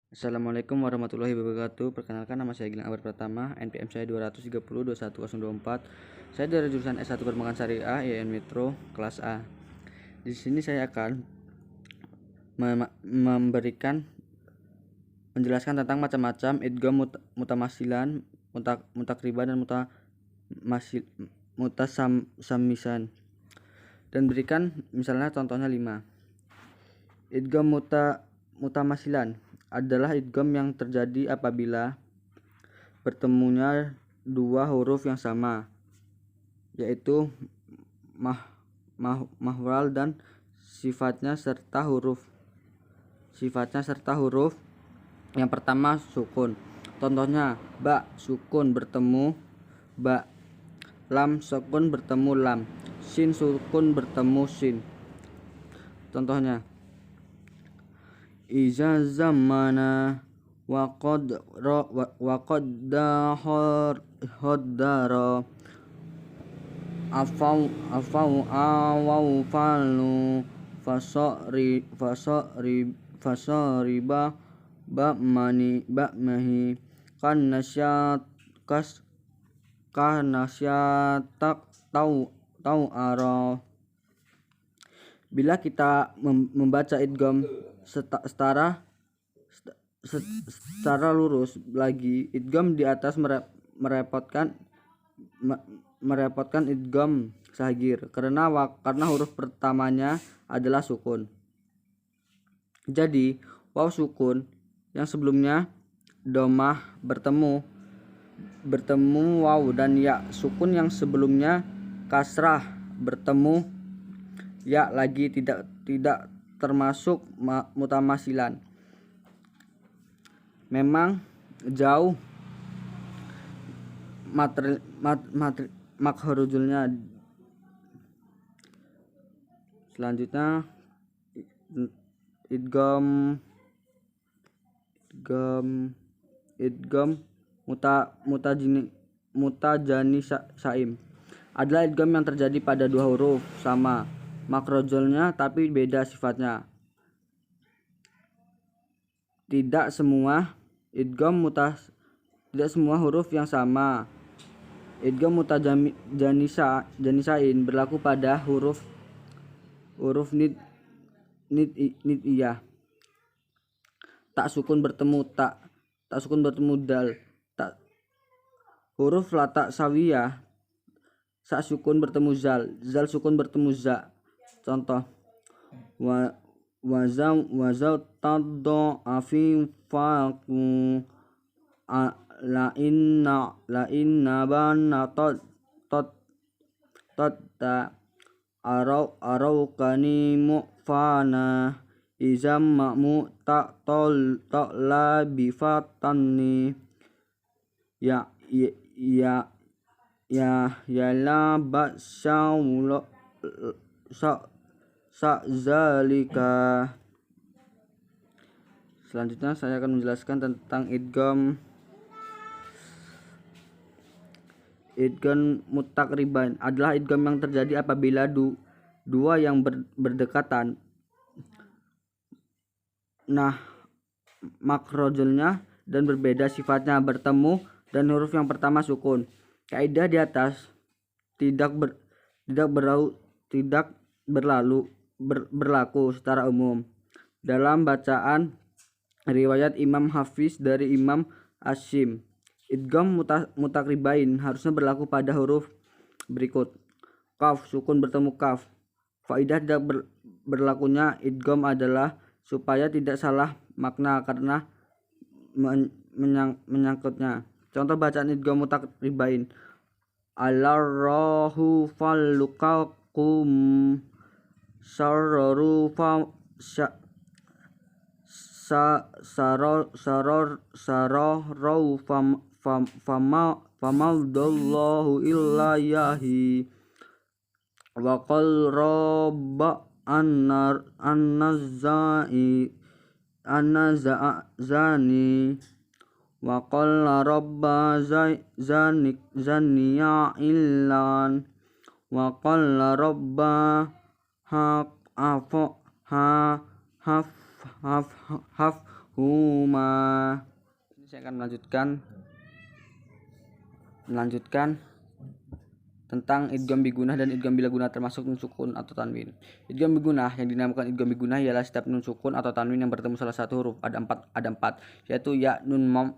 Assalamualaikum warahmatullahi wabarakatuh. Perkenalkan, nama saya Gilang Abar Pratama, NPM saya 230 21024. Saya dari jurusan S1 Perbankan Syariah IAIN Metro kelas A. Di sini saya akan menjelaskan tentang macam-macam idgham mutamasilan, mutakriban dan mutasamisan, dan berikan misalnya contohnya 5. Idgham mutamasilan adalah idgham yang terjadi apabila bertemunya dua huruf yang sama, yaitu mahwal dan sifatnya serta huruf yang pertama sukun. Contohnya, ba sukun bertemu ba, lam sukun bertemu lam, sin sukun bertemu sin. Contohnya, iza zamana wa qaddara afau awau falu fasariba ba'mahi kan nasyatak tau ara. Bila kita membaca idgham secara lurus lagi, idgham di atas merepotkan idgham sahgir karena huruf pertamanya adalah sukun. Jadi waw sukun yang sebelumnya domah bertemu waw, dan ya sukun yang sebelumnya kasrah bertemu ya lagi tidak termasuk mutamasilan. Memang jauh makhrujulnya. Selanjutnya idgham mutajanisaim adalah idgham yang terjadi pada dua huruf sama makhrujulnya tapi beda sifatnya. Tidak semua huruf yang sama. Idgham mutajanisain berlaku pada huruf nid'iyah. Tak sukun bertemu tak sukun bertemu dal. Huruf latak sawiyah, sa sukun bertemu zal sukun bertemu za. Contoh, wazau taddo afi faqu la inna banna ta arau kani mu'fana izam ma'mu ta la bifatani ya la ba'syawlo zalika. Selanjutnya saya akan menjelaskan tentang idgham mutakriban adalah idgham yang terjadi apabila dua yang berdekatan makhrajulnya dan berbeda sifatnya bertemu dan huruf yang pertama sukun. Kaidah di atas tidak berlaku secara umum dalam bacaan riwayat Imam Hafiz dari Imam Asyim. Idgham mutakribain harusnya berlaku pada huruf berikut: kaf sukun bertemu kaf. Faidah tidak berlakunya idgham adalah supaya tidak salah makna karena menyangkutnya. Contoh bacaan idgham mutakribain: alarrahu falukakum sarraru sararau famaldallahu illa yahi wa qal rabba annazani wa qalla rabba zaniya illan wa qalla rabba haf huma. Ini saya akan melanjutkan tentang idgham bigunah dan idgham bila gunah termasuk nun sukun atau tanwin. Idgham bigunah yang dinamakan idgham bigunah ialah setiap nun sukun atau tanwin yang bertemu salah satu huruf. Ada empat, yaitu ya, nun, ma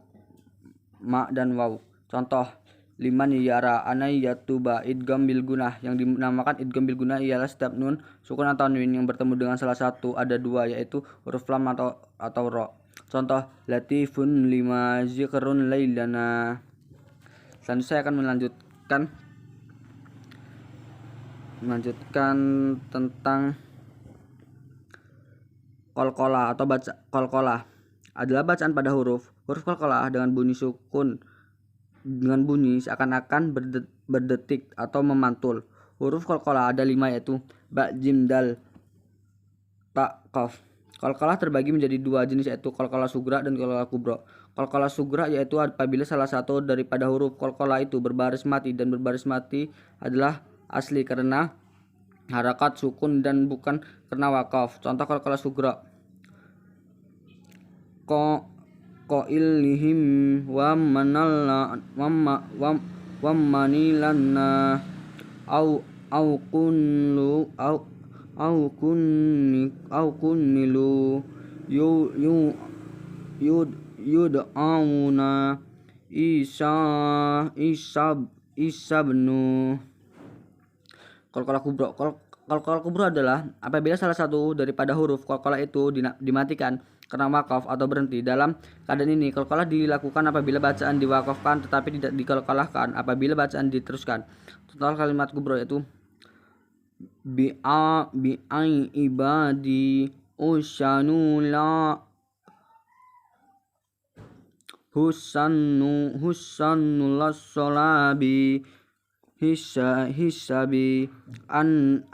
dan waw. Contoh, liman yara anai yatuba. Idgham bil gunah yang dinamakan idgham bil gunah ialah setiap nun sukun atau tanwin yang bertemu dengan salah satu. Ada dua, yaitu huruf lam atau ro. Contoh, latifun lima zikrun lailana. Selanjutnya saya akan melanjutkan tentang qalqalah atau baca. Qalqalah adalah bacaan pada huruf qalqalah dengan bunyi sukun, dengan bunyi seakan-akan berdetik atau memantul. Huruf qalqalah ada 5, yaitu ba, jim, dal, ta, qaf. Qalqalah terbagi menjadi 2 jenis, yaitu qalqalah sugra dan qalqalah kubra. Qalqalah sugra yaitu apabila salah satu daripada huruf qalqalah itu berbaris mati, dan berbaris mati adalah asli karena harakat sukun dan bukan karena wakaf. Contoh qalqalah sugra, qailihim wa manalla wa manilanna au kunnilu yud'auna Isa bnu. Qalqalah kubra. Qalqalah kubra adalah apabila salah satu daripada huruf qalqalah itu dimatikan karena wakaf atau berhenti. Dalam keadaan ini qalqalah dilakukan apabila bacaan diwakafkan tetapi tidak diqalqalahkan apabila bacaan diteruskan. Contoh kalimat kubra yaitu bi'ai ibadi usanula husanul solabi hisabi an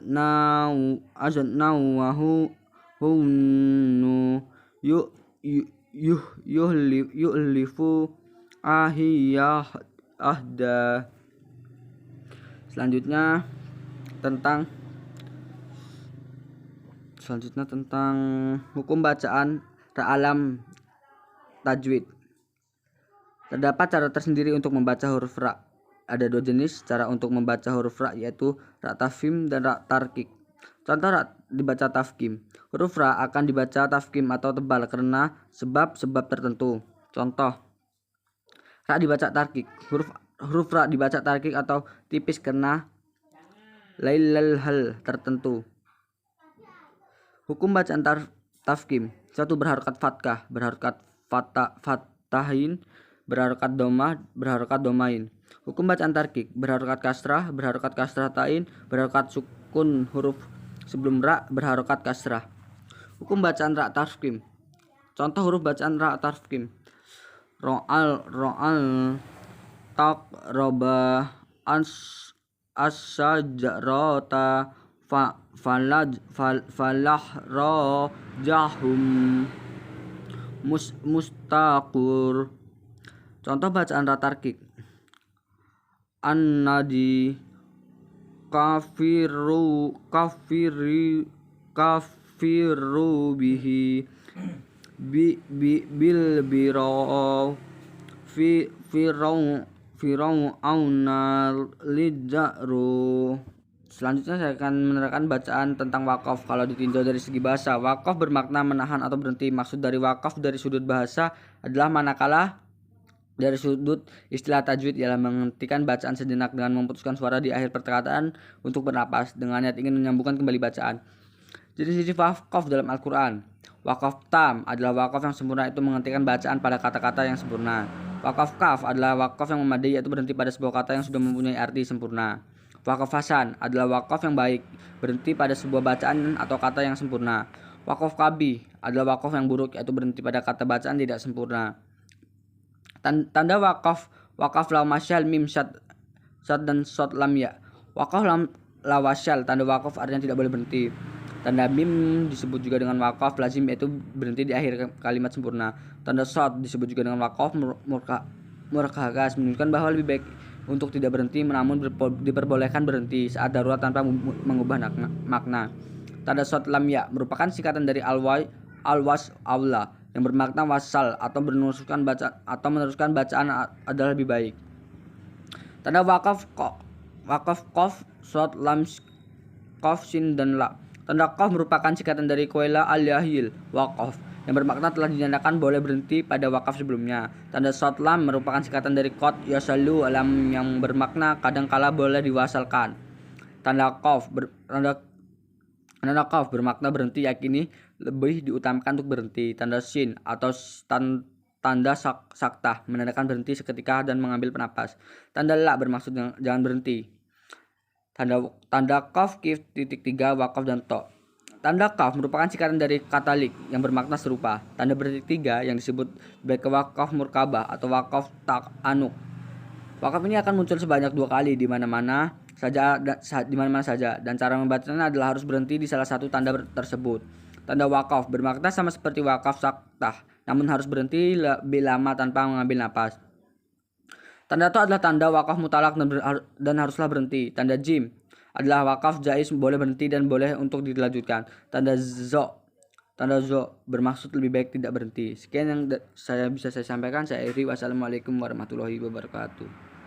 aznau wa hunnu yuhlifu ahiyah ahda. Selanjutnya tentang hukum bacaan alam tajwid. Terdapat cara tersendiri untuk membaca huruf ra. Ada 2 jenis cara untuk membaca huruf ra, yaitu ra tafkhim dan ra tarkik. Contoh ra dibaca tafkhim. Huruf ra akan dibaca tafkhim atau tebal karena sebab-sebab tertentu. Contoh, ra dibaca tarkik. Huruf ra dibaca tarkik atau tipis karena lailal hal tertentu. Hukum bacaan tafkhim: 1. Berharokat fathah, berharokat fatahin, berharokat domah, berharokat domain. Hukum bacaan tarkik: berharokat kasrah, berharokat kasrah tain, berharokat sukun huruf sebelum ra, berharokat kasrah. Hukum bacaan ra tafkhim. Contoh huruf bacaan ra tafkhim: ro'al taqraba as-sajarata falah rajahum mustaqur. Contoh bacaan ra tarkik: an-nadi kafiru bihi bil biro fir'auna lidjaru. Selanjutnya saya akan menerangkan bacaan tentang wakaf. Kalau ditinjau dari segi bahasa, wakaf bermakna menahan atau berhenti. Maksud dari wakaf dari sudut bahasa adalah manakala dari sudut istilah tajwid ialah menghentikan bacaan sejenak dengan memutuskan suara di akhir perkataan untuk bernapas dengan niat ingin menyambungkan kembali bacaan. Jenis-jenis wakaf dalam Al-Quran: wakaf tam adalah wakaf yang sempurna, itu menghentikan bacaan pada kata-kata yang sempurna. Wakaf kaf adalah wakaf yang memadai, yaitu berhenti pada sebuah kata yang sudah mempunyai arti sempurna. Wakaf hasan adalah wakaf yang baik, berhenti pada sebuah bacaan atau kata yang sempurna. Wakaf kabih adalah wakaf yang buruk, yaitu berhenti pada kata bacaan tidak sempurna. Tanda wakaf la masyal mim sad dan sod lam ya. Wakaf la wasyal, tanda wakaf artinya tidak boleh berhenti. Tanda mim disebut juga dengan wakaf lazim, yaitu berhenti di akhir kalimat sempurna. Tanda sod disebut juga dengan wakaf murkakas, menunjukkan bahwa lebih baik untuk tidak berhenti, namun diperbolehkan berhenti saat darurat tanpa mengubah makna. Tanda sod lam ya merupakan singkatan dari al al-was aula yang bermakna wasal atau meneruskan bacaan adalah lebih baik. Tanda wakaf qaf shad lam qaf sin dan la. Tanda qaf merupakan singkatan dari qala al-yahil waqaf yang bermakna telah dinyatakan boleh berhenti pada wakaf sebelumnya. Tanda shad lam merupakan singkatan dari qad yasallu alam yang bermakna kadangkala boleh diwasalkan. Tanda qaf bermakna berhenti yakini lebih diutamakan untuk berhenti. Tanda sin atau tanda saktah menandakan berhenti seketika dan mengambil penapas. Tanda la bermaksud jangan berhenti. Tanda qaf kif titik 3 wakaf dan to. Tanda qaf merupakan singkatan dari kata lik yang bermakna serupa. Tanda bertitik 3 yang disebut sebagai wakaf murkabah atau wakaf ta'anuk. Wakaf ini akan muncul sebanyak 2 kali di mana-mana saja dan cara membacanya adalah harus berhenti di salah satu tanda tersebut. Tanda wakaf bermakna sama seperti wakaf saktah, namun harus berhenti lebih lama tanpa mengambil napas. Tanda to adalah tanda wakaf mutalak dan haruslah berhenti. Tanda jim adalah wakaf jaiz, boleh berhenti dan boleh untuk dilanjutkan. Tanda zo bermaksud lebih baik tidak berhenti. Sekian yang bisa saya sampaikan. Saya Iri. Wassalamualaikum warahmatullahi wabarakatuh.